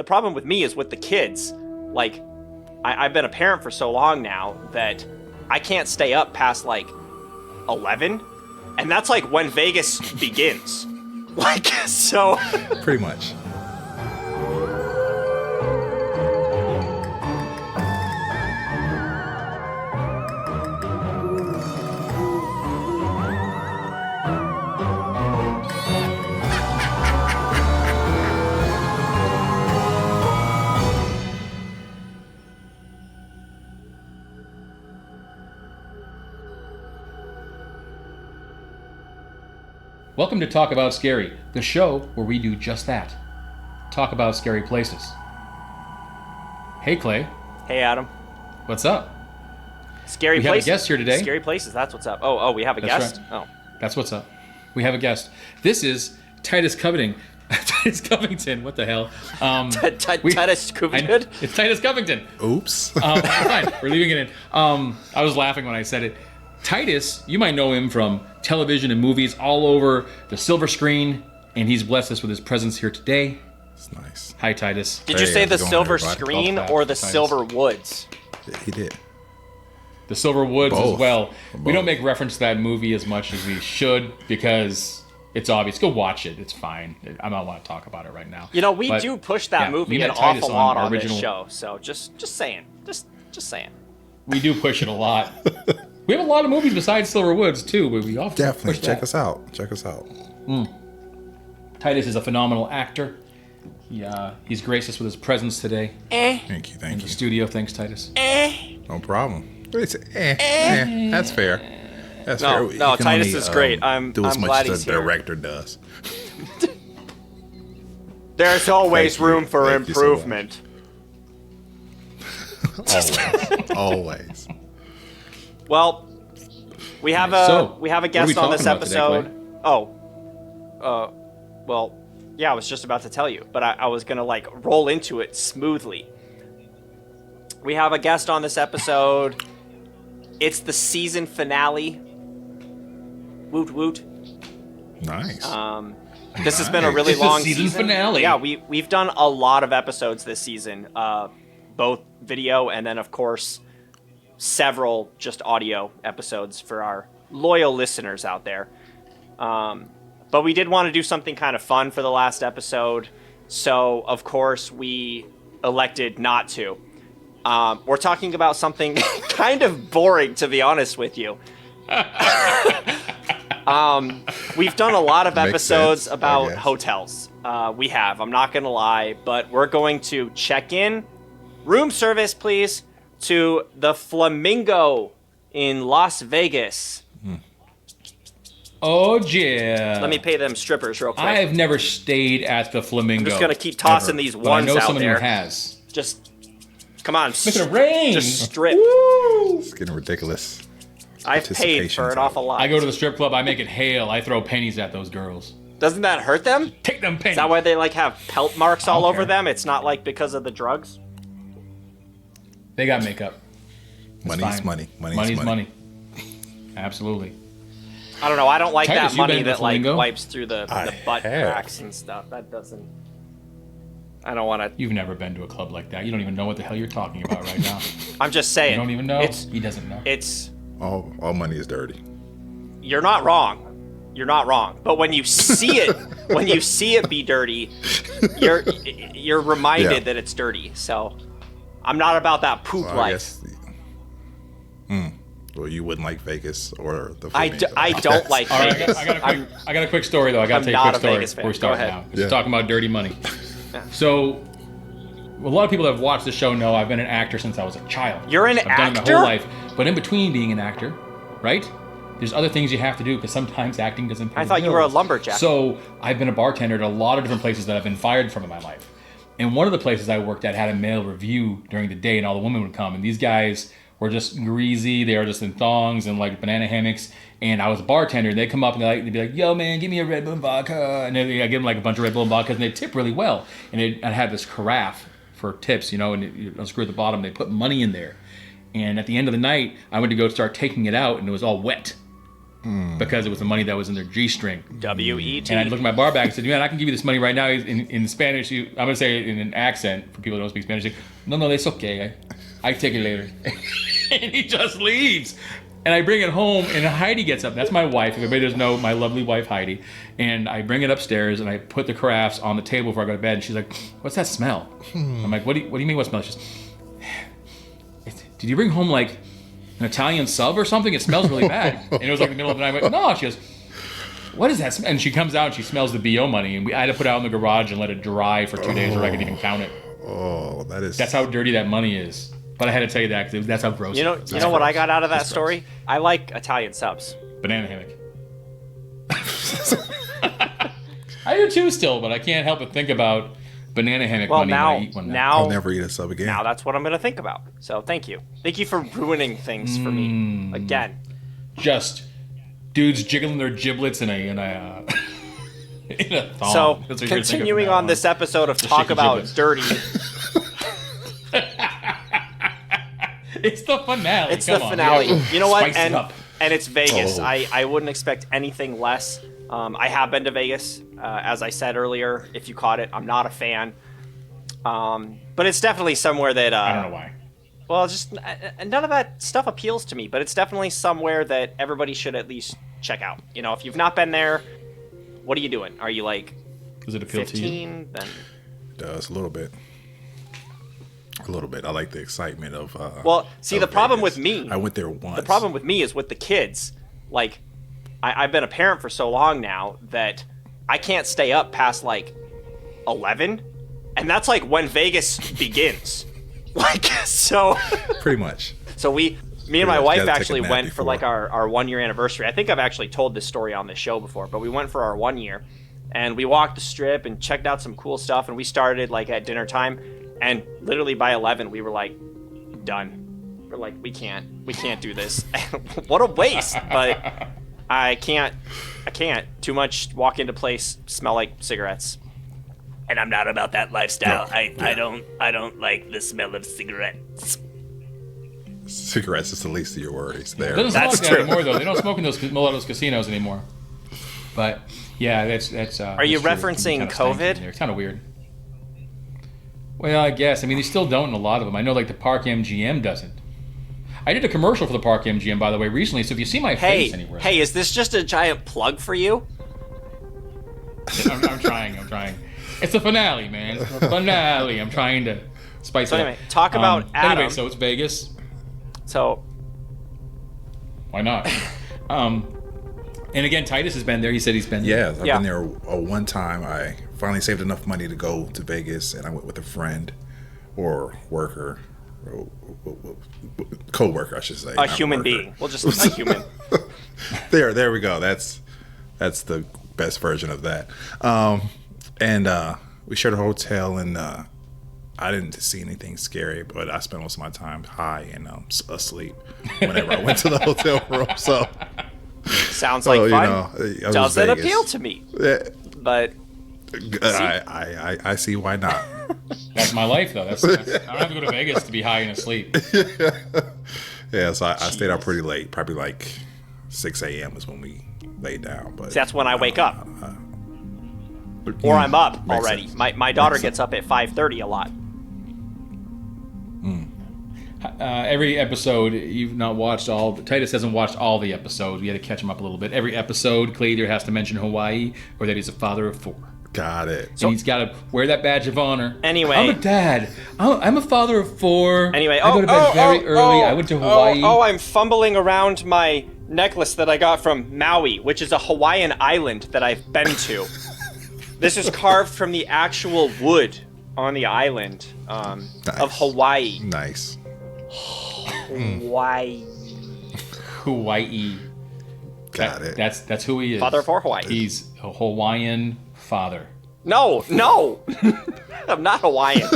the problem with me is with the kids. Like, I've been a parent for so long now that I can't stay up past like 11, and that's like when Vegas begins. Like, so. Pretty much. Welcome to Talk About Scary, the show where we do just that. Talk about scary places. Hey, Clay. Hey, Adam. What's up? Scary we places. We have a guest here today. Scary places, that's what's up. Oh, we have a guest? Right. Oh. That's what's up. We have a guest. This is Titus Covington. Titus Covington, what the hell? Titus Covington? It's Titus Covington. Oops. Fine, we're leaving it in. I was laughing when I said it. Titus, you might know him from television and movies all over the silver screen, and he's blessed us with his presence here today. It's nice. Hi, Titus. Did you say the silver everybody? screen or the silver woods? Yeah, he did. The Silver Woods Both. as well. Both. We don't make reference to that movie as much as we should because it's obvious. Go watch it. It's fine. I don't want to talk about it right now. You know, we do push that movie we an met Titus awful lot on original- this show, so just saying. Just saying. We do push it a lot. We have a lot of movies besides Silver Woods too, but we often Definitely. push Check that. us out. Check us out. Titus is a phenomenal actor. He's graced us with his presence today Thank you. in Thank the you. studio. Thanks, Titus. No problem. It's that's fair. That's No, fair. no, You can Titus only, is great. I'm do as much glad as he's the here. director does. There's always Thank you. room for Thank you so much. improvement. Always. Well, we have So, a what are guest we on this talking about today, episode. Well, yeah, I was just about to tell you, but I was gonna like roll into it smoothly. We have a guest on this episode. It's the season finale. Woot woot. Nice. This has been a really It's the long season finale. Yeah, we've done a lot of episodes this season, both video and then of course several just audio episodes for our loyal listeners out there. But we did want to do something kind of fun for the last episode, so of course we elected not to. We're talking about something kind of boring, to be honest with you. We've done a lot of Makes episodes sense, I about guess. hotels. We have, I'm not going to lie, but we're going to check in, room service please, to the Flamingo in Las Vegas. Oh yeah. Let me pay them strippers real quick. I've never stayed at the Flamingo. I'm just going to keep tossing ever, these but I ones know out someone there. who has. Just, come on. Make it rain. Just strip. It's getting ridiculous. I've paid for an awful lot. I go to the strip club. I make it hail. I throw pennies at those girls. Doesn't that hurt them? Take them pennies. Is that why they like have pelt marks all don't over care. them? It's not like because of the drugs? They got makeup. It's Money's fine. money. Money's money. Absolutely. I don't know. I don't like Titus, that you money been to that like Flamingo? wipes through the I butt have. cracks and stuff. That doesn't. I don't want to. You've never been to a club like that. You don't even know what the hell you're talking about right now. I'm just saying. You don't even know. It's. He doesn't know. It's. All money is dirty. You're not wrong. You're not wrong. But when you see it, when you see it be dirty, you're reminded Yeah. that it's dirty. So, I'm not about that poop Well, I life. guess. Well, you wouldn't like Vegas or the. I don't like All right, Vegas. I got a quick story though. I got I'm to tell you not a a quick story Vegas fan. before we start Go ahead. now. 'Cause we're Yeah. talking about dirty money. Yeah. So, a lot of people that have watched the show know I've been an actor since I was a child. You're an I've done it my actor? whole life. But in between being an actor, right? There's other things you have to do because sometimes acting doesn't pay I the thought you were a bills. lumberjack. So I've been a bartender at a lot of different places that I've been fired from in my life. And one of the places I worked at had a male review during the day, and all the women would come. And these guys were just greasy. They were just in thongs and like banana hammocks. And I was a bartender. They'd come up and they'd be like, "Yo, man, give me a Red Bull and vodka." And I give them like a bunch of Red Bull and vodkas, and they tip really well. And I had this carafe for tips, you know, and you unscrew at the bottom. They put money in there. And at the end of the night, I went to go start taking it out, and it was all wet. because it was the money that was in their G-string. WET. And I looked at my bar back and said, man, I can give you this money right now in Spanish. I'm going to say it in an accent for people who don't speak Spanish. Like, no, it's okay. I take it later. And he just leaves. And I bring it home, and Heidi gets up. That's my wife. If anybody doesn't know, my lovely wife, Heidi. And I bring it upstairs, and I put the carafes on the table before I go to bed. And she's like, what's that smell? I'm like, what do you mean what smell? She's did you bring home, like, an Italian sub or something? It smells really bad. And it was like the middle of the night. I went, no. She goes, what is that smell? And she comes out, and she smells the BO money. And I had to put it out in the garage and let it dry for 2 days before I could even count it. Oh, That's how dirty that money is. But I had to tell you that because that's how gross it is. You know what I got out of that story? I like Italian subs. Banana hammock. I do too still, but I can't help but think about banana hammock money when I eat one now. I'll never eat a sub again. Now that's what I'm going to think about. So thank you. Thank you for ruining things for me again. Just dudes jiggling their giblets in a in a thong. So That's what you're continuing thinking on this episode of Talk shaky About giblets. Dirty. It's the finale. It's Come the on. finale. You know what? Spice it up. And it's Vegas. Oh. I wouldn't expect anything less. I have been to Vegas, as I said earlier. If you caught it, I'm not a fan. But it's definitely somewhere that I don't know why. well, just none of that stuff appeals to me. But it's definitely somewhere that everybody should at least check out. You know, if you've not been there, what are you doing? Are you like Does it appeal to you? 15? Then It does a little bit. A little bit. I like the excitement of. well, see, of the problem Vegas. with me. I went there once. The problem with me is with the kids. Like, I've been a parent for so long now that I can't stay up past like 11, and that's like when Vegas begins. Like, so. Pretty much. So me and my much. wife Gotta take a actually nap went for before. like our 1 year anniversary. I think I've actually told this story on this show before, but we went for our 1 year, and we walked the strip and checked out some cool stuff, and we started like at dinner time, and literally by 11 we were like done. We're like, we can't do this. What a waste. But I can't. Too much walk into place, smell like cigarettes. And I'm not about that lifestyle. No. I don't like the smell of cigarettes. Cigarettes is the least of your worries. There. It doesn't That's smoke that true. anymore though. They don't smoke in a lot of those casinos anymore. But yeah, that's. Are you referencing COVID? It's kind of weird. Well, I guess. I mean, they still don't in a lot of them. I know, like the Park MGM doesn't. I did a commercial for the Park MGM, by the way, recently. So if you see my face anywhere, Hey, is this just a giant plug for you? I'm trying. It's the finale, man. It's the finale. I'm trying to spice So it anyway, up. talk about Adam. Anyway, so it's Vegas. So Why not? And again, Titus has been there. He said he's been there. Yeah, I've Yeah. been there one time. I finally saved enough money to go to Vegas, and I went with a friend or worker, or co-worker, I should say. a not human worker. being. Well, just a human. There we go. That's the best version of that. And we shared a hotel, and I didn't see anything scary, but I spent most of my time high and asleep whenever I went to the hotel room. So, Sounds like fun. it was Doesn't Vegas. appeal to me. Yeah, But I see why not. That's my life, though. That's I don't have to go to Vegas to be high and asleep. Yeah, so I stayed out pretty late. Probably like 6 a.m. is when we laid down. But that's when I wake up. Or I'm up Makes already. sense. My daughter Makes gets up at 5:30 a lot. Every episode, you've not watched all. Titus hasn't watched all the episodes. We had to catch him up a little bit. Every episode, Clay either has to mention Hawaii or that he's a father of 4. Got it. And he's got to wear that badge of honor. Anyway. I'm a dad. I'm a father of 4. Anyway, I go to bed very early. I went to Hawaii. I'm fumbling around my necklace that I got from Maui, which is a Hawaiian island that I've been to. This is carved from the actual wood on the island of Hawaii. Nice. Hawaii. Hawaii. Got it. That's who he is. Father of 4 Hawaii. He's a Hawaiian father. No. I'm not Hawaiian.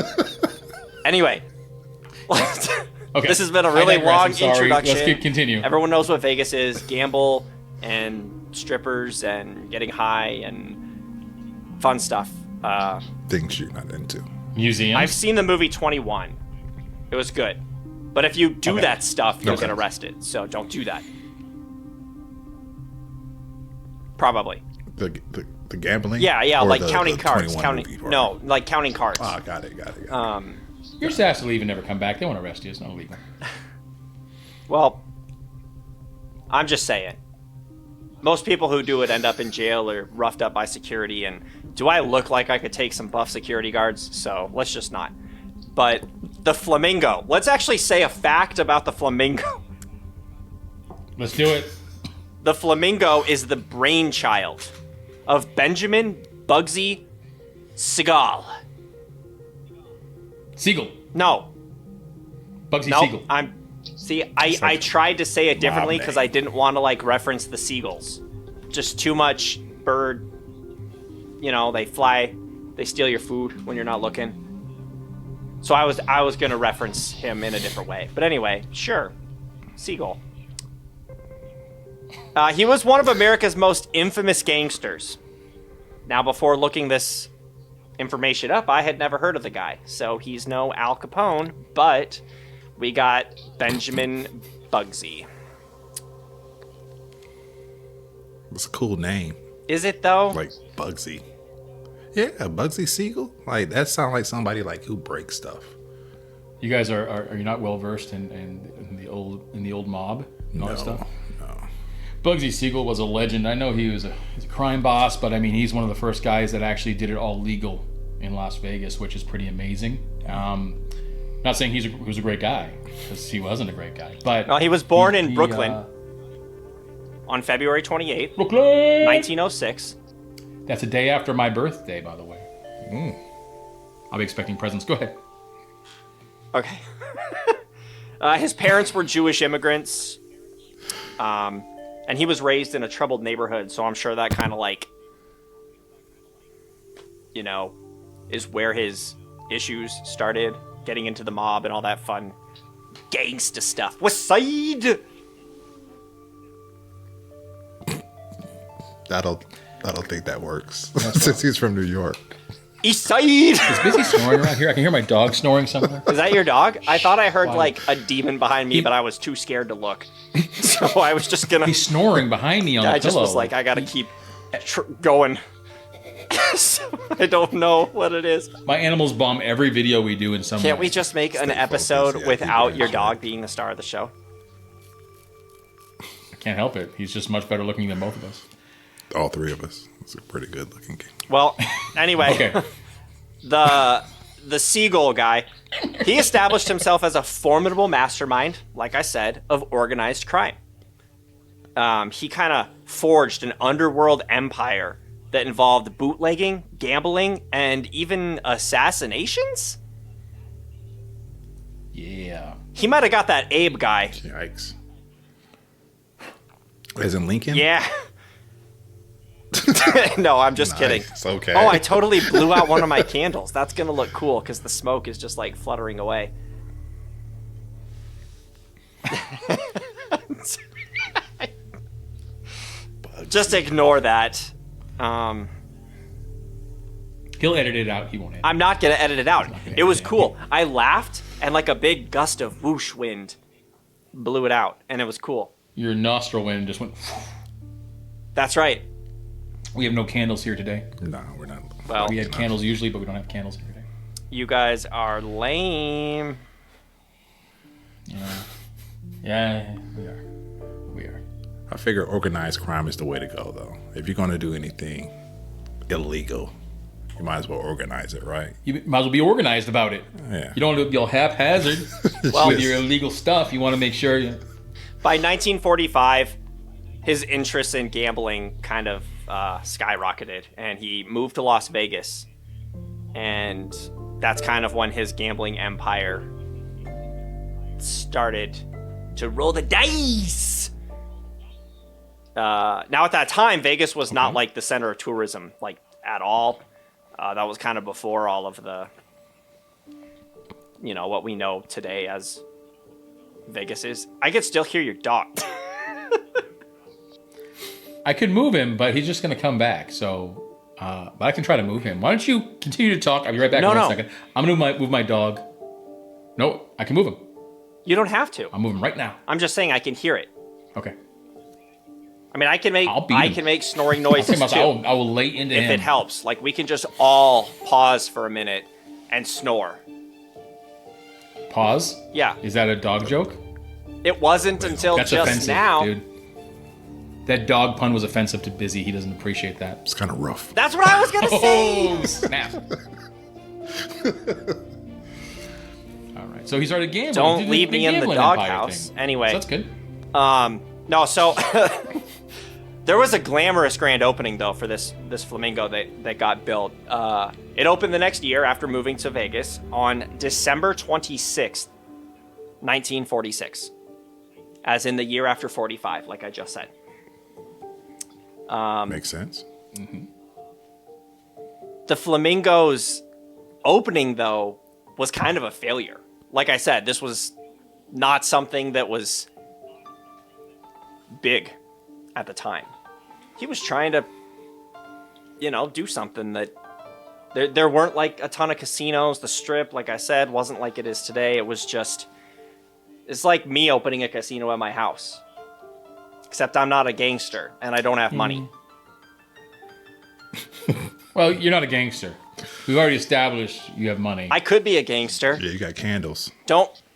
Anyway. Okay. This has been a I really digress. long I'm sorry. introduction. Let's continue. Everyone knows what Vegas is. Gamble and strippers and getting high and fun stuff. Things you're not into. Museums. I've seen the movie 21. It was good. But if you do Okay. that stuff, you'll Okay. get arrested. So don't do that. Probably. The gambling? Yeah, Or like the counting cards. 21 movie part? No, like counting cards. Oh, got it. You're just asked to leave and never come back. They won't arrest you. It's not illegal. Well, I'm just saying. Most people who do it end up in jail or roughed up by security, and do I look like I could take some buff security guards? So let's just not. But the Flamingo. Let's actually say a fact about the Flamingo. Let's do it. The Flamingo is the brainchild of Benjamin Bugsy Siegel. Siegel. No. Bugsy No, Siegel. I tried to say it differently because name. I didn't want to like reference the seagulls. Just too much bird. You know, they fly, they steal your food when you're not looking. So I was gonna reference him in a different way. But anyway, sure, Siegel. He was one of America's most infamous gangsters. Now, before looking this information up, I had never heard of the guy. So he's no Al Capone, but we got Benjamin Bugsy. It's a cool name. Is it though? Like Bugsy. Yeah, Bugsy Siegel. Like that sounds like somebody like who breaks stuff. You guys are you not well versed in the old mob and all that stuff? No. Bugsy Siegel was a legend. I know he's a crime boss, but I mean he's one of the first guys that actually did it all legal in Las Vegas, which is pretty amazing. Not saying he was a great guy, because he wasn't a great guy. But Well, he was born in Brooklyn on February 28th, Brooklyn. 1906. That's a day after my birthday, by the way. I'll be expecting presents. Go ahead. Okay. His parents were Jewish immigrants, and he was raised in a troubled neighborhood, so I'm sure that kind of like, you know, is where his issues started, getting into the mob and all that fun gangsta stuff. West Side! I don't think that works since he's from New York. East Side! Is Busy snoring around here? I can hear my dog snoring somewhere. Is that your dog? I thought I heard Why? like a demon behind me, but I was too scared to look. So I was just gonna... He's snoring behind me on the I pillow. just was like, I gotta keep going. So I don't know what it is. My animals bomb every video we do in some Can't way. we just make an Stay episode focused, yeah, without keep your it dog being the star of the show? I can't help it. He's just much better looking than both of us. All three of us. It's a pretty good looking game. Well, anyway, Okay. the Siegel guy, he established himself as a formidable mastermind, like I said, of organized crime. He kind of forged an underworld empire that involved bootlegging, gambling, and even assassinations? Yeah. He might have got that Abe guy. Yikes. As in Lincoln? Yeah. No, I'm just kidding. Nice, okay. Oh, I totally blew out one of my candles. That's going to look cool because the smoke is just like fluttering away. Just ignore that. He'll edit it out. He won't edit it. I'm not going to edit it out. gonna It was edit it cool. I laughed and like a big gust of whoosh wind blew it out and it was cool. Your nostril wind just went... That's right. We have no candles here today. No, we're not. Well, We had candles usually, but we don't have candles here today. you guys are lame. Yeah, we are. We are. I figure organized crime is the way to go, though. If you're going to do anything illegal, you might as well organize it, right? You might as well be organized about it. Yeah. You don't want to be all haphazard with your illegal stuff. You want to make sure you... By 1945, his interest in gambling kind of skyrocketed, and he moved to Las Vegas. And that's kind of when his gambling empire started to roll the dice. Now, at that time, Vegas was not like the center of tourism, like at all. That was kind of before all of the, you know, what we know today as Vegas is. I could still hear your dog. I could move him, but he's just going to come back. So, but I can try to move him. Why don't you continue to talk? I'll be right back in 1 second. I'm going to move my dog. No, I can move him. You don't have to. I'll move him right now. I'm just saying I can hear it. Okay. I mean, I can make snoring I'll noises tell too. you what, I will lay into if him. it helps. Like, we can just all pause for a minute and snore. Pause? Yeah. Is that a dog joke? It wasn't until That's just offensive, now. dude. That dog pun was offensive to Busy. He doesn't appreciate that. It's kind of rough. That's what I was gonna say. Oh, snap. All right. So he started gambling. Don't He did leave the me in the gambling empire doghouse. thing. Anyway. So that's good. No, so there was a glamorous grand opening though for this Flamingo that got built. It opened the next year after moving to Vegas on December 26th, 1946. As in the year after 45, like I just said. Makes sense. The Flamingo's opening, though, was kind of a failure. Like I said, this was not something that was big at the time. He was trying to, do something that... There weren't, like, a ton of casinos. The Strip, like I said, wasn't like it is today. It was just... It's like me opening a casino at my house. Except I'm not a gangster, and I don't have money. Well, you're not a gangster. We've already established you have money. I could be a gangster. Yeah, you got candles.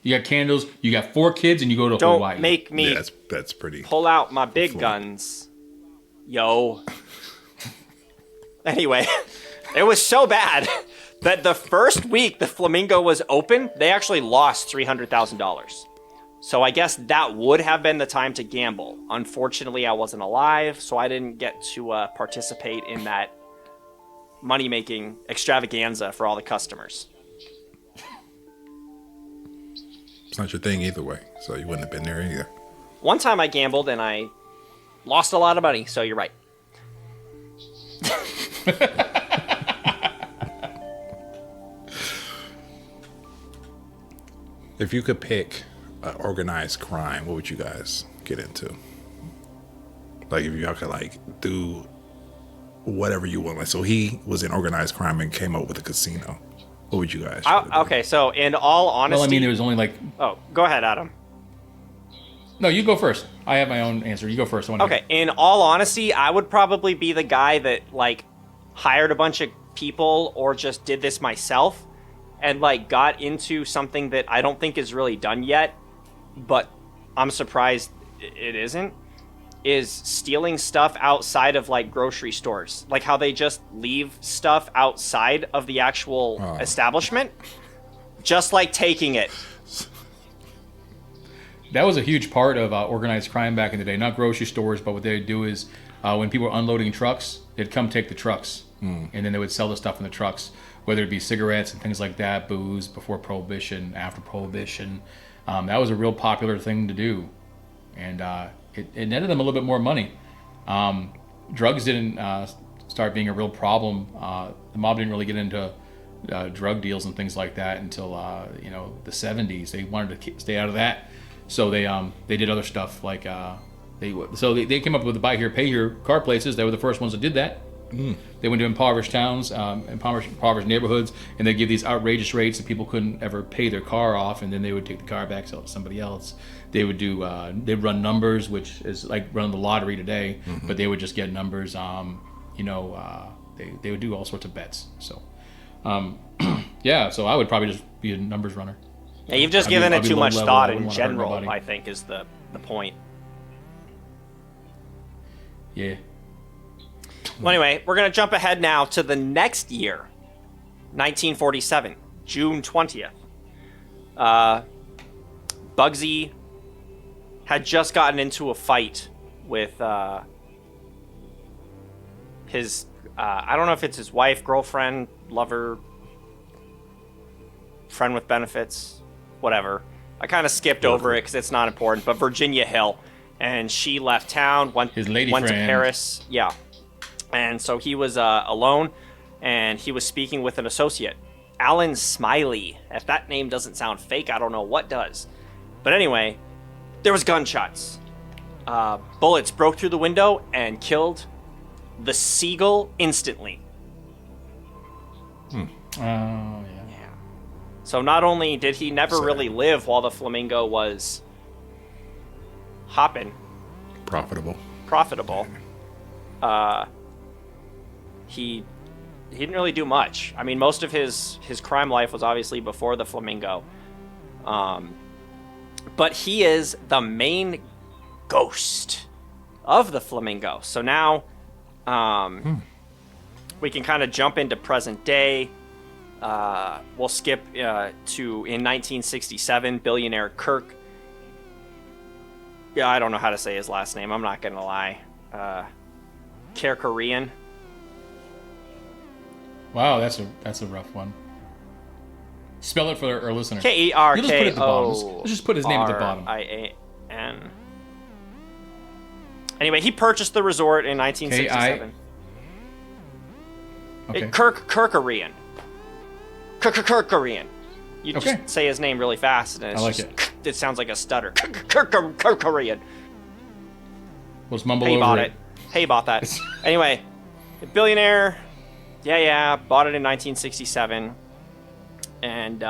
You got candles, you got 4 kids, and you go to Don't Hawaii. make me Yeah, that's pretty. pull out my big guns. Yo. Anyway, it was so bad that the first week the Flamingo was open, they actually lost $300,000. So I guess that would have been the time to gamble. Unfortunately, I wasn't alive, so I didn't get to participate in that money-making extravaganza for all the customers. It's not your thing either way, so you wouldn't have been there either. One time I gambled and I lost a lot of money, so you're right. If you could pick organized crime, what would you guys get into? Like, if y'all could, like, do whatever you want. Like, so he was in organized crime and came up with a casino. What would you guys do? Okay, so in all honesty... Well, I mean, there was only like... Oh, go ahead, Adam. No, you go first. I have my own answer. You go first. Okay, in all honesty, I would probably be the guy that, like, hired a bunch of people or just did this myself and, like, got into something that I don't think is really done yet, but I'm surprised it isn't, is stealing stuff outside of, like, grocery stores. Like how they just leave stuff outside of the actual establishment, just, like, taking it. That was a huge part of organized crime back in the day. Not grocery stores, but what they would do is when people were unloading trucks, they'd come take the trucks. And then they would sell the stuff in the trucks, whether it be cigarettes and things like that, booze, before Prohibition, after Prohibition. That was a real popular thing to do. And it netted them a little bit more money. Drugs didn't start being a real problem. The mob didn't really get into drug deals and things like that until the 70s. They wanted to stay out of that. So they did other stuff like they came up with the buy here, pay here car places. They were the first ones that did that. They went to impoverished towns, impoverished neighborhoods, and they give these outrageous rates that people couldn't ever pay their car off, and then they would take the car back, sell it to somebody else. They would do they'd run numbers, which is like running the lottery today, but they would just get numbers. They would do all sorts of bets. So yeah, so I would probably just be a numbers runner. Yeah, you've just given it too much thought in general, I think, is the point. Yeah. Well, anyway, we're going to jump ahead now to the next year, 1947, June 20th. Bugsy had just gotten into a fight with his, I don't know if it's his wife, girlfriend, lover, friend with benefits, whatever. I kind of skipped over it because it's not important, but Virginia Hill. And she left town, went to Paris. Yeah. And so he was alone, and he was speaking with an associate, Alan Smiley. If that name doesn't sound fake, I don't know what does. But anyway, there was gunshots. Bullets broke through the window and killed the Siegel instantly. Oh, yeah. So not only did he never really live while the Flamingo was hopping. Profitable. profitable, he didn't really do much. I mean, most of his crime life was obviously before the Flamingo. But he is the main ghost of the Flamingo. So now we can kind of jump into present day. We'll skip to in 1967, billionaire Kirk. Yeah, I don't know how to say his last name. I'm not going to lie. Kerkorian. Wow, that's a rough one. Spell it for our listener. Kerko. Let's just put his name at the bottom. Rian. Anyway, he purchased the resort in 1967. Okay. Kerkorian. Kerkorian. You Okay. just say his name really fast, and it's I like just, it sounds like a stutter. Kerkorian. We'll just mumble Hey, over bought it. it. Hey, bought that. Anyway, a billionaire. Yeah, bought it in 1967. And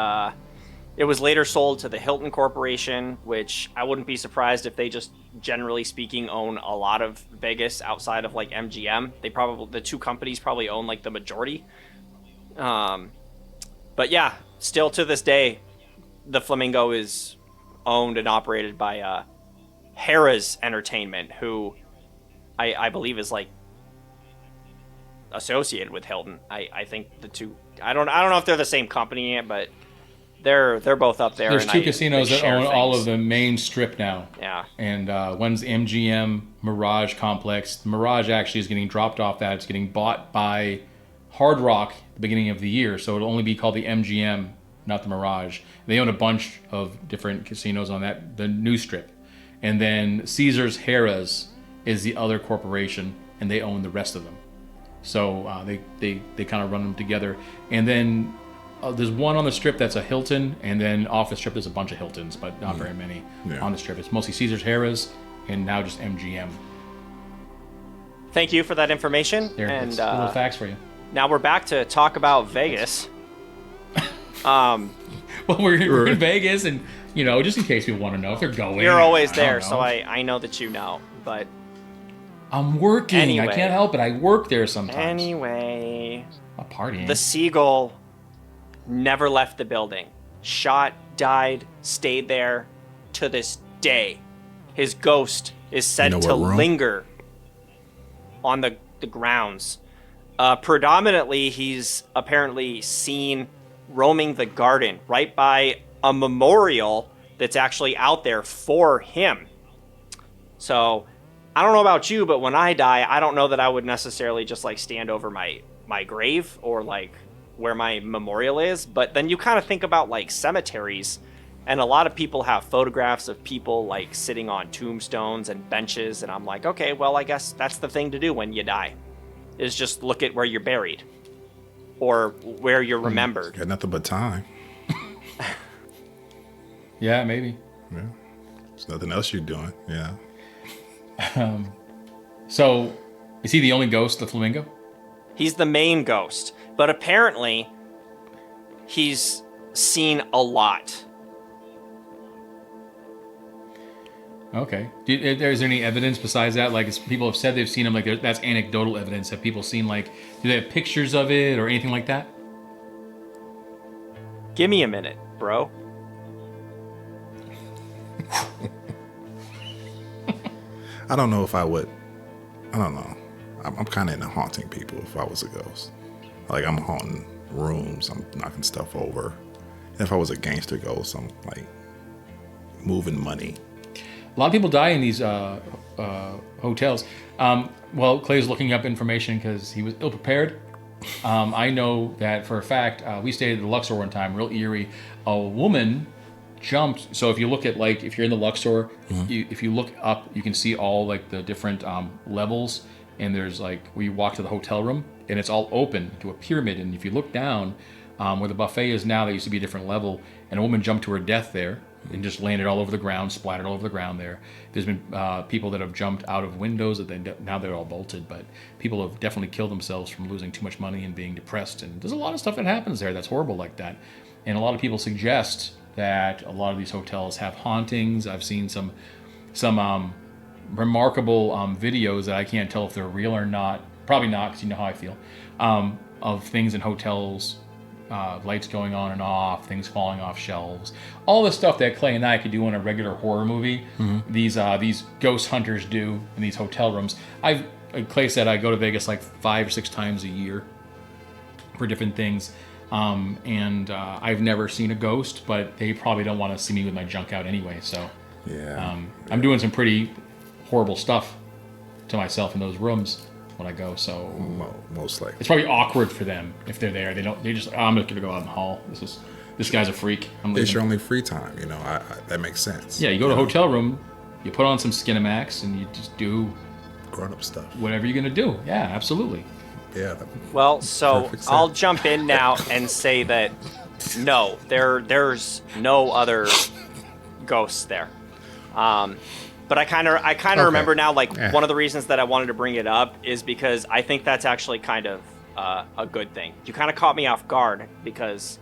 it was later sold to the Hilton Corporation, which I wouldn't be surprised if they just, generally speaking, own a lot of Vegas outside of like MGM. The two companies probably own like the majority. But yeah, still to this day, the Flamingo is owned and operated by Harrah's Entertainment, who I believe is like associated with Hilton. I think the two. I don't know if they're the same company yet, but they're both up there. There's and two casinos they that share own all things. of the main strip now. Yeah. And one's MGM Mirage Complex. The Mirage actually is getting dropped off that. It's getting bought by Hard Rock at the beginning of the year, so it'll only be called the MGM, not the Mirage. They own a bunch of different casinos on the new strip. And then Caesars Harrah's is the other corporation, and they own the rest of them. So they kind of run them together. And then there's one on the strip that's a Hilton, and then off the strip there's a bunch of Hiltons, but not very many on the strip. It's mostly Caesars Harrah's, and now just MGM. Thank you for that information. There, and that's little facts for you. now we're back to talk about Vegas. Well, we're in Vegas, and just in case people want to know if they're going. You're always I don't there, know. so I know that you know. But I'm working. Anyway. I can't help it. I work there sometimes. anyway, I'm partying. the Siegel never left the building. Shot, died, stayed there to this day. His ghost is said You know to what room? linger on the grounds. Predominantly, he's apparently seen roaming the garden right by a memorial that's actually out there for him. So, I don't know about you, but when I die, I don't know that I would necessarily just like stand over my grave or like where my memorial is. But then you kind of think about like cemeteries, and a lot of people have photographs of people like sitting on tombstones and benches, and I'm like, okay, well, I guess that's the thing to do when you die, is just look at where you're buried or where you're remembered. Got nothing but time. Yeah, maybe. Yeah. There's nothing else you're doing. Yeah. So, is he the only ghost of the Flamingo? He's the main ghost, but apparently he's seen a lot. Okay. Is there any evidence besides that? Like, people have said they've seen him. Like, that's anecdotal evidence. Have people seen, like, do they have pictures of it or anything like that? Give me a minute, bro. I don't know if I would. I don't know. I'm kind of into haunting people if I was a ghost. Like, I'm haunting rooms. I'm knocking stuff over. And if I was a gangster ghost, I'm, like, moving money. A lot of people die in these hotels. Well, Clay's looking up information because he was ill-prepared. I know that for a fact. We stayed at the Luxor one time, real eerie. A woman jumped. So if you look at, like, if you're in the Luxor, if you look up, you can see all, like, the different levels. And there's, like, where you walk to the hotel room, and it's all open to a pyramid. And if you look down, where the buffet is now, there used to be a different level. And a woman jumped to her death there and just landed all over the ground, splattered all over the ground there. There's been people that have jumped out of windows that now they're all bolted, but people have definitely killed themselves from losing too much money and being depressed. And there's a lot of stuff that happens there that's horrible like that. And a lot of people suggest that a lot of these hotels have hauntings. I've seen some remarkable videos that I can't tell if they're real or not. Probably not, because you know how I feel. Of things in hotels, lights going on and off, things falling off shelves, all the stuff that Clay and I could do in a regular horror movie. These ghost hunters do in these hotel rooms. Like Clay said, I go to Vegas like 5 or 6 times a year for different things. And I've never seen a ghost, but they probably don't want to see me with my junk out anyway. So I'm doing some pretty horrible stuff to myself in those rooms when I go. So most likely it's probably awkward for them if they're there. They just I'm just gonna go out in the hall. This guy's a freak. I'm leaving. it's your only free time, you know. That makes sense. Yeah, you go to a hotel room, you put on some Skinamax, and you just do grown up stuff. whatever you're gonna do. Yeah, absolutely. Yeah. Well, so Perfect sense. I'll jump in now and say that no, there's no other ghosts there. But I kind of remember now, like, one of the reasons that I wanted to bring it up is because I think that's actually kind of a good thing. You kind of caught me off guard because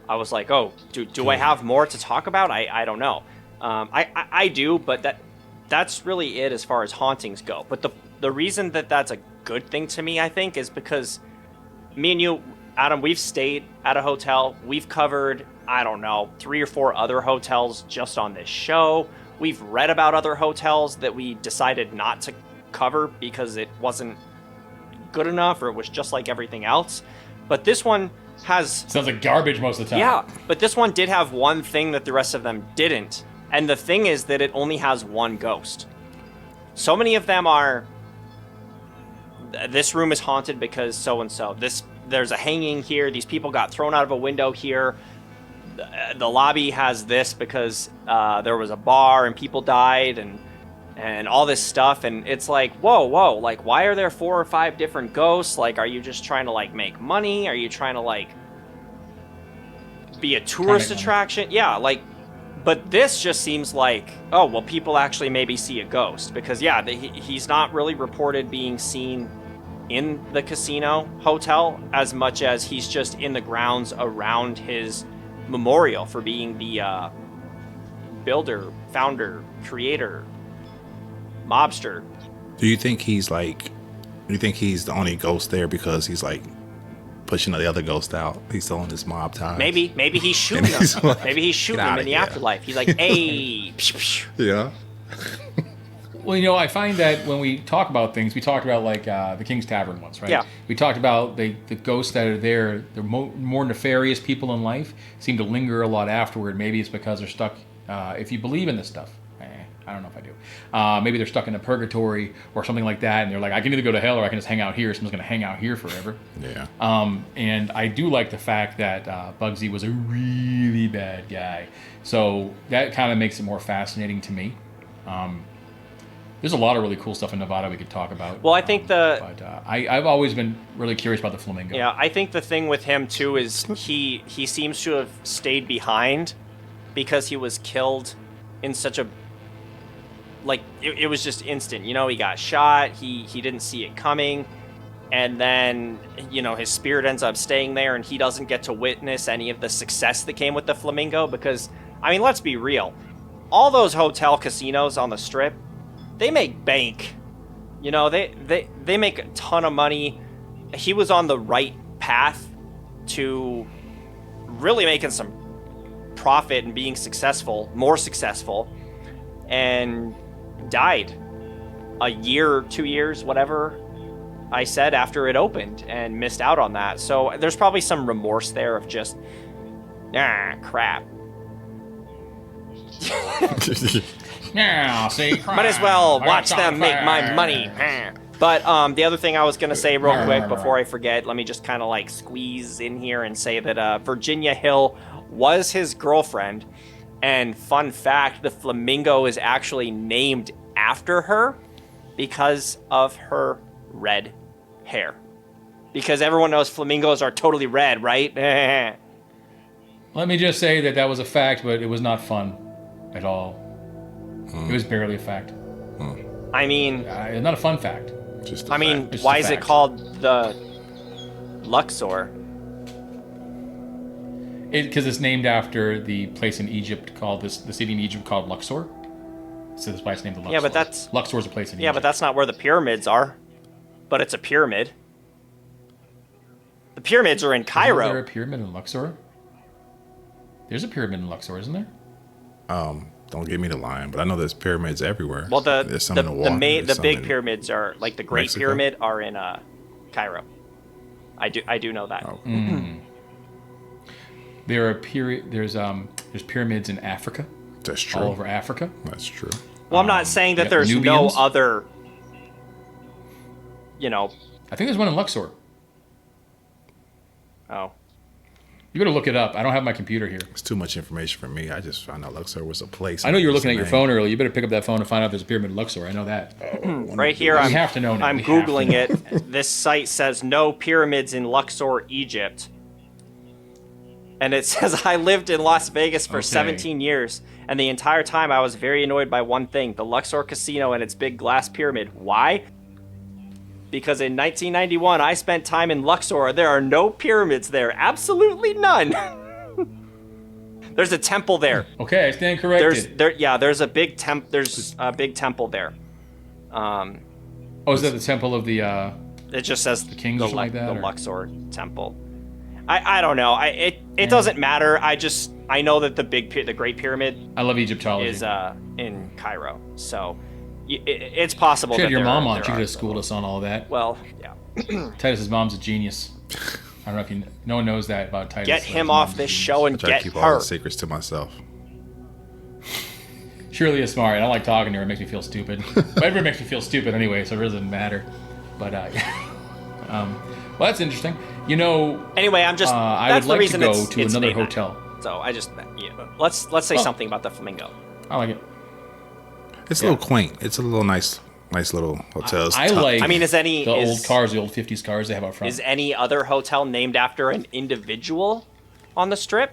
I was like, oh, do I have more to talk about? I don't know. I do, but that's really it as far as hauntings go. But the reason that that's a good thing to me, I think, is because me and you, Adam, we've stayed at a hotel. We've covered, I don't know, 3 or 4 other hotels just on this show. We've read about other hotels that we decided not to cover because it wasn't good enough or it was just like everything else. But this one has... Sounds like garbage most of the time. Yeah, but this one did have one thing that the rest of them didn't. And the thing is that it only has one ghost. So many of them are... This room is haunted because so-and-so. There's a hanging here. These people got thrown out of a window here. The lobby has this because there was a bar and people died and all this stuff. And it's like, whoa, like, why are there 4 or 5 different ghosts? Like, are you just trying to, like, make money? Are you trying to, like, be a tourist attraction? Yeah, like, but this just seems like, oh, well, people actually maybe see a ghost. Because, yeah, he's not really reported being seen in the casino hotel as much as he's just in the grounds around his memorial for being the builder, founder, creator, mobster. Do you think he's the only ghost there because he's like pushing the other ghost out? He's still in his mob ties. Maybe he's shooting them. Like, Maybe he's shooting them in the afterlife. He's like, hey. Yeah. Well, you know, I find that when we talk about things, we talked about like the King's Tavern once, right? Yeah. We talked about the ghosts that are there. The more nefarious people in life seem to linger a lot afterward. Maybe it's because they're stuck. If you believe in this stuff, I don't know if I do. Maybe they're stuck in a purgatory or something like that, and they're like, I can either go to hell or I can just hang out here. Someone's going to hang out here forever. Yeah. And I do like the fact that Bugsy was a really bad guy, so that kind of makes it more fascinating to me. There's a lot of really cool stuff in Nevada we could talk about. Well, I think I've always been really curious about the Flamingo. Yeah, I think the thing with him too is he seems to have stayed behind because he was killed in such a, like, it was just instant. You know, he got shot. He didn't see it coming, and then, you know, his spirit ends up staying there, and he doesn't get to witness any of the success that came with the Flamingo. Because, I mean, let's be real, all those hotel casinos on the Strip, they make bank. You know, they make a ton of money. He was on the right path to really making some profit and being successful, more successful, and died a year, 2 years, whatever I said, after it opened, and missed out on that. So there's probably some remorse there of just, crap. Yeah, see, Might as well watch them make my money. But the other thing I was going to say real quick before I forget, let me just kind of like squeeze in here and say that Virginia Hill was his girlfriend. And fun fact, the Flamingo is actually named after her because of her red hair. Because everyone knows flamingos are totally red, right? Let me just say that was a fact, but it was not fun at all. It was barely a fact. I mean... it's not a fun fact. Just I mean, why is it called the Luxor? Because it's named after the place in Egypt called the city in Egypt called Luxor. So that's why it's named the Luxor. Yeah, but that's... Luxor's a place in Yeah, Egypt. but that's not where the pyramids are. But it's a pyramid. The pyramids are in Cairo. Isn't there a pyramid in Luxor? There's a pyramid in Luxor, isn't there? Don't give me the line, but I know there's pyramids everywhere. Well, there's some in the water. the big pyramids are, like the Great Mexico? Pyramid, are in Cairo. I do know that. Oh. There are there's pyramids in Africa, That's true. all over Africa. That's true. Well, I'm not saying that yeah, there's Nubians. no other, you know... I think there's one in Luxor. Oh. You gotta look it up. I don't have my computer here. It's too much information for me. I just found out Luxor was a place. I know you were looking at your Name. phone earlier. You better pick up that phone and find out if there's a pyramid in Luxor. I know that. Right here, We have to know now. I'm We have to Googling know. it. This site says no pyramids in Luxor, Egypt. And it says, I lived in Las Vegas for Okay. 17 years, and the entire time I was very annoyed by one thing, the Luxor Casino and its big glass pyramid. Why? Because in 1991, I spent time in Luxor. There are no pyramids there. Absolutely none. There's a temple there. Okay, I stand corrected. There's a big temple there. Oh, is that the temple of the? It just says The kings or something like that, the or? Luxor temple. I don't know. It doesn't matter. I know that the Great Pyramid I love Egyptology. is in Cairo, so it's possible. She had that your there mom are- on. there She could are have schooled us on all that. Well, yeah. Titus's mom's a genius. I don't know if you. No one knows that about Titus. Get but him his off mom's this a show I and try get to keep all her. the secrets to myself. Shirley is smart. I don't like talking to her. It makes me feel stupid. But everyone makes me feel stupid anyway, so it really doesn't matter. But well, that's interesting. You know, Anyway, I'm just. I that's would like the reason to go it's to another made that. hotel. So I just let's say something about the Flamingo. I like it. It's a little quaint. It's a little nice little hotels. I like. I mean, is any the is, old cars, the old '50s cars they have out front? Is any other hotel named after an individual on the strip?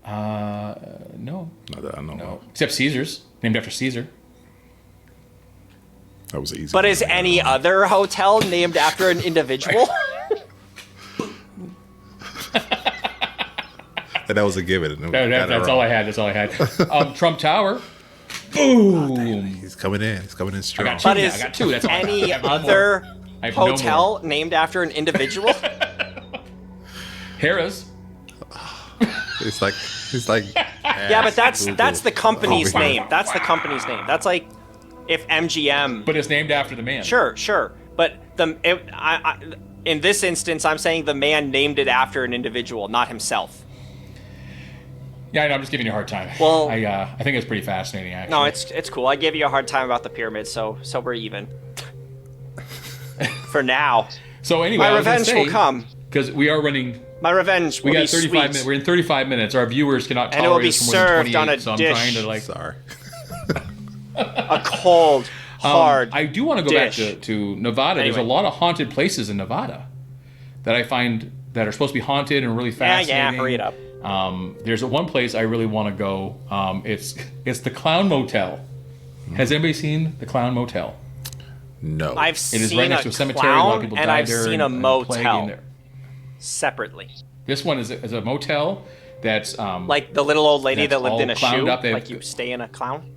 No, Not that I know no. of. Except Caesar's, named after Caesar. That was easy. But is any other hotel named after an individual? That was a given. That's all I had. That's all I had. Trump Tower. Boom. He's coming in. He's coming in I strong. got two. But now. is I got two. That's all. any I have no more. other I have no more. hotel named after an individual? Harrah's. It's like. Yeah, but that's the company's Over here. name. That's the company's name. That's like if MGM. But it's named after the man. Sure. But in this instance, I'm saying the man named it after an individual, not himself. Yeah, I know, I'm just giving you a hard time. Well- I think it's pretty fascinating, actually. No, it's cool. I gave you a hard time about the pyramids, so we're even. For now, So anyway, my revenge will come. because we are running. My revenge will We be got 35 sweet. minutes. We're in 35 minutes. Our viewers cannot And it will tolerate be us for more than served on 28, a so I'm dish. trying to like. Sorry. A cold, hard. I do want to go dish. back to Nevada. There's a Anyway. lot of haunted places in Nevada that I find that are supposed to be haunted and really fascinating. hurry it up. There's one place I really want to go. It's the Clown Motel. Has anybody seen the Clown Motel? No. I've It seen is right next to a a cemetery. A lot of clown, people and died I've there. seen and a plague in motel there. separately. This one is a motel that's Like the little old lady That's that lived all in a clowned shoe. up. They- Like you stay in a clown.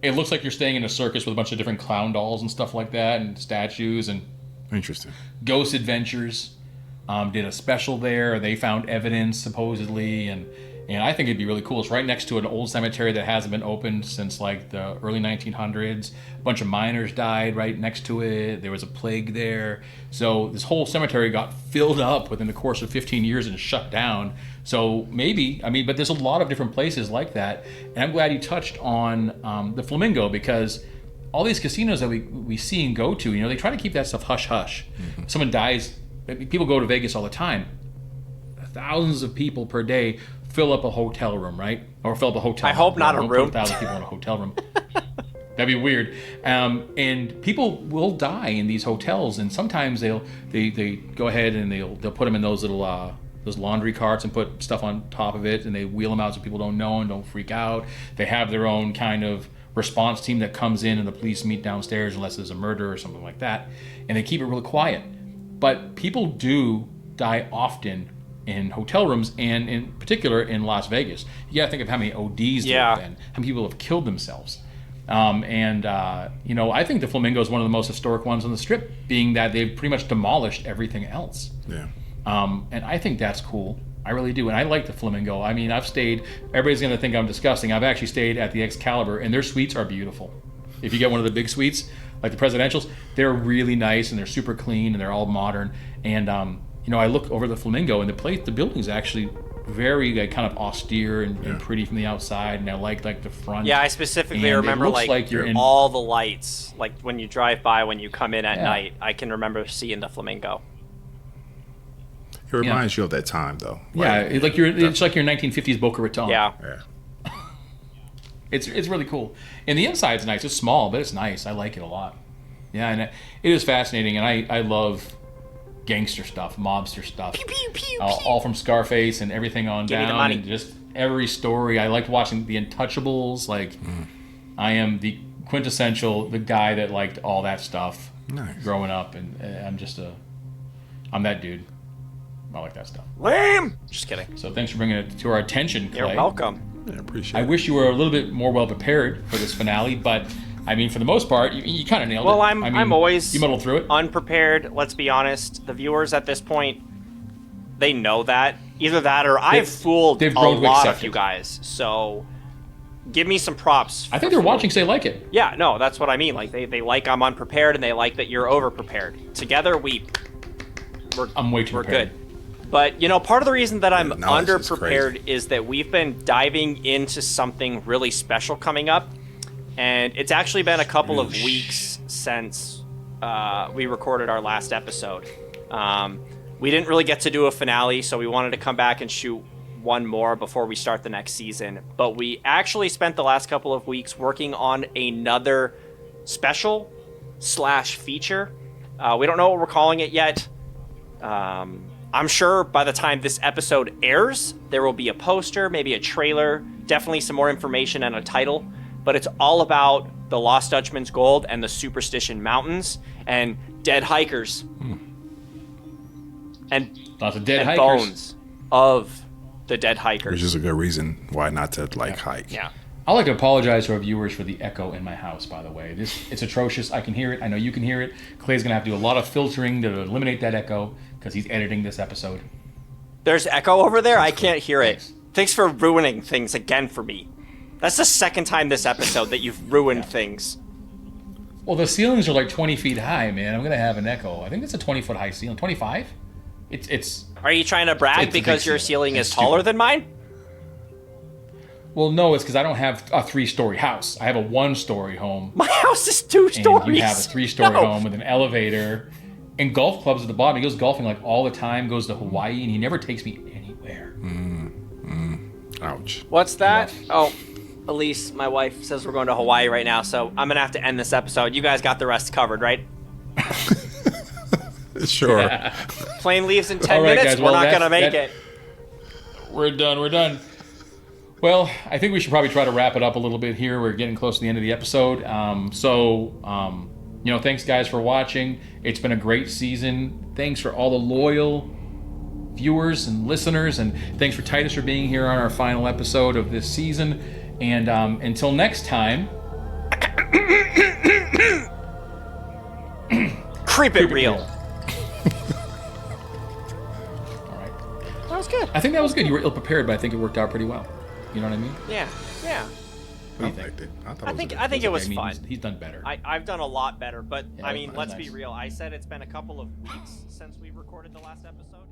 it looks like you're staying in a circus with a bunch of different clown dolls and stuff like that, and statues and Interesting. Ghost Adventures. Did a special there. They found evidence supposedly, and I think it'd be really cool. It's right next to an old cemetery that hasn't been opened since like the early 1900s. A bunch of miners died right next to it. There was a plague there, so this whole cemetery got filled up within the course of 15 years and shut down. So maybe, but there's a lot of different places like that, and I'm glad you touched on the Flamingo, because all these casinos that we see and go to, they try to keep that stuff hush hush. Someone dies. People go to Vegas all the time. Thousands of people per day fill up a hotel room, right? Or fill up a hotel I room. hope not a Don't put room. 1,000 people in a hotel room. That'd be weird. And people will die in these hotels, and sometimes they go ahead and they'll put them in those little those laundry carts and put stuff on top of it, and they wheel them out so people don't know and don't freak out. They have their own kind of response team that comes in, and the police meet downstairs unless there's a murder or something like that, and they keep it really quiet. But people do die often in hotel rooms, and in particular in Las Vegas. You got to think of how many ODs there have been, how many people have killed themselves. I think the Flamingo is one of the most historic ones on the Strip, being that they've pretty much demolished everything else. Yeah. And I think that's cool. I really do. And I like the Flamingo. I mean, I've stayed, everybody's going to think I'm disgusting. I've actually stayed at the Excalibur, and their suites are beautiful. If you get one of the big suites, like the presidentials, they're really nice, and they're super clean, and they're all modern. And, I look over the Flamingo, and the building's actually very kind of austere and pretty from the outside, and I like the front. Yeah, I specifically remember you're in all the lights, like when you drive by, when you come in at night. I can remember seeing the Flamingo. It reminds you of that time, though. Yeah, it's like your 1950s Boca Raton. Yeah. It's really cool, and the inside's nice. It's small, but it's nice. I like it a lot. Yeah, and it is fascinating, and I love gangster stuff, mobster stuff, pew, pew, pew, all from Scarface and everything on Give me the down, money. and just every story. I liked watching The Untouchables. I am the quintessential the guy that liked all that stuff growing up, and I'm that dude. I like that stuff. Lame. Just kidding. So thanks for bringing it to our attention, Clay. You're welcome. Yeah, appreciate it. I wish you were a little bit more well prepared for this finale, but I mean, for the most part, you kind of nailed it. Well, I'm always you muddled through it. Unprepared. Let's be honest. The viewers at this point, they know that. Either that or I've fooled a lot of you guys. So give me some props. I think they're watching, so they like it. Yeah, no, that's what I mean. Like they like I'm unprepared, and they like that you're overprepared. Together, I'm way too we're prepared. good. But part of the reason that I'm knowledge is underprepared is that we've been diving into something really special coming up, and it's actually been a couple of weeks since we recorded our last episode. We didn't really get to do a finale, so we wanted to come back and shoot one more before we start the next season. But we actually spent the last couple of weeks working on another special / feature. We don't know what we're calling it yet. I'm sure by the time this episode airs, there will be a poster, maybe a trailer, definitely some more information and a title. But it's all about the Lost Dutchman's Gold and the Superstition Mountains and dead hikers. And lots of dead hikers. Bones of the dead hikers. Which is a good reason why not to hike. Yeah. I'd like to apologize to our viewers for the echo in my house, by the way. It's atrocious. I can hear it. I know you can hear it. Clay's going to have to do a lot of filtering to eliminate that echo because he's editing this episode. There's echo over there? I can't hear it. Thanks for ruining things again for me. That's the second time this episode that you've ruined things. Well, the ceilings are like 20 feet high, man. I'm going to have an echo. I think it's a 20-foot high ceiling. 25? It's. Are you trying to brag because your ceiling is taller than mine? Well, no, it's because I don't have a 3-story house. I have a 1-story home. My house is 2 stories. And you have a 3-story home with an elevator and golf clubs at the bottom. He goes golfing like all the time, goes to Hawaii, and he never takes me anywhere. Ouch. What's that? Oh, Elise, my wife, says we're going to Hawaii right now, so I'm going to have to end this episode. You guys got the rest covered, right? Sure. Yeah. Plane leaves in 10 right, minutes. guys, We're well, not going to make it. We're done. Well, I think we should probably try to wrap it up a little bit here. We're getting close to the end of the episode. Thanks, guys, for watching. It's been a great season. Thanks for all the loyal viewers and listeners, and thanks for Titus for being here on our final episode of this season. And until next time... Creep it real. All right. That was good. I think that was good. You were ill-prepared, but I think it worked out pretty well. You know what I mean? Yeah. What do you think? Liked it. I think it was fun. He's done better. I've done a lot better, but Yeah, I mean, that was let's nice. be real. I said it's been a couple of weeks since we recorded the last episode.